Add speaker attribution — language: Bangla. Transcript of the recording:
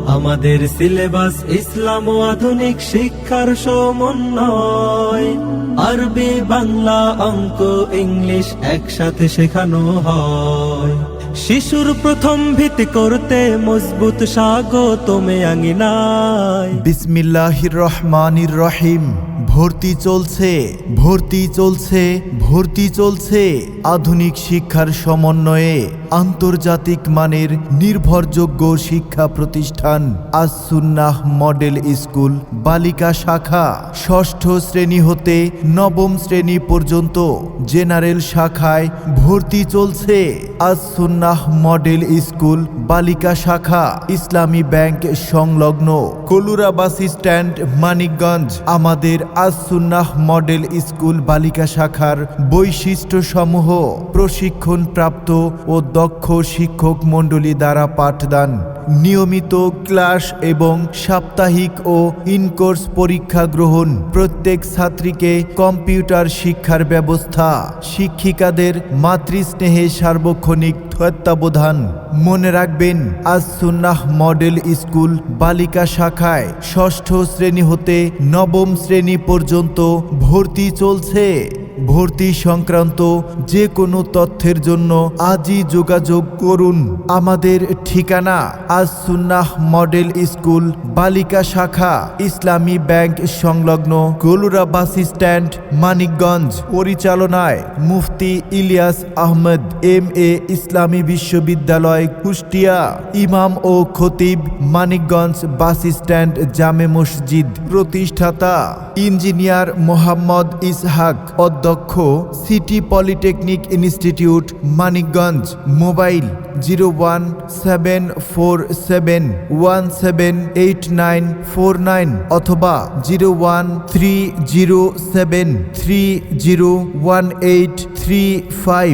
Speaker 1: আমাদের সিলেবাস ইসলাম ও আধুনিক শিক্ষার সমন্বয়। আরবি, বাংলা, অঙ্ক, ইংলিশ একসাথে শেখানো হয়। শিশুর প্রথম ভিত্তি করতে মজবুত স্বাগতমে আঙিনায়।
Speaker 2: বিসমিল্লাহির রহমানির রহিম। ভর্তি চলছে, ভর্তি চলছে, ভর্তি চলছে। আধুনিক শিক্ষার সমন্বয়ে আন্তর্জাতিক মানের নির্ভরযোগ্য শিক্ষা প্রতিষ্ঠান আস-সুন্নাহ মডেল স্কুল বালিকা শাখা। ষষ্ঠ শ্রেণী হতে নবম শ্রেণী পর্যন্ত জেনারেল শাখায় ভর্তি চলছে। আস-সুন্নাহ মডেল স্কুল বালিকা শাখা ইসলামী ব্যাংক সংলগ্ন কলুরা বাস স্ট্যান্ড, মানিকগঞ্জ। আমাদের আস-সুন্নাহ মডেল স্কুল বালিকা শাখার বৈশিষ্ট্য সমূহ: প্রশিক্ষণপ্রাপ্ত ও দক্ষ শিক্ষক মণ্ডলী দ্বারা পাঠদান, নিয়মিত ক্লাস এবং সাপ্তাহিক ও ইনকোর্স পরীক্ষা গ্রহণ, প্রত্যেক ছাত্রীকে কম্পিউটার শিক্ষার ব্যবস্থা, শিক্ষিকাদের মাতৃস্নেহে সার্বক্ষণিক তত্ত্বাবধান। মনে রাখবেন, আস-সুন্নাহ মডেল স্কুল বালিকা শাখায় ষষ্ঠ শ্রেণী হতে নবম শ্রেণী পর্যন্ত ভর্তি চলছে। ভর্তি সংক্রান্ত যে কোনো তথ্যের জন্য আজই যোগাযোগ করুন। আমাদের ঠিকানা আস-সুন্নাহ মডেল স্কুল বালিকা শাখা ইসলামী ব্যাংক সংলগ্ন কলুরা বাস স্ট্যান্ড, মানিকগঞ্জ। পরিচালনায় মুফতি ইলিয়াস আহমেদ, MA, ইসলামী বিশ্ববিদ্যালয়, কুষ্টিয়া। ইমাম ও খতিব, মানিকগঞ্জ বাস স্ট্যান্ড, জামে মসজিদ। প্রতিষ্ঠাতা ইঞ্জিনিয়ার মোহাম্মদ ইসহাক, অধ্যক্ষ city polytechnic institute, Manikganj. Mobile 01747178949 অথবা 01307301835।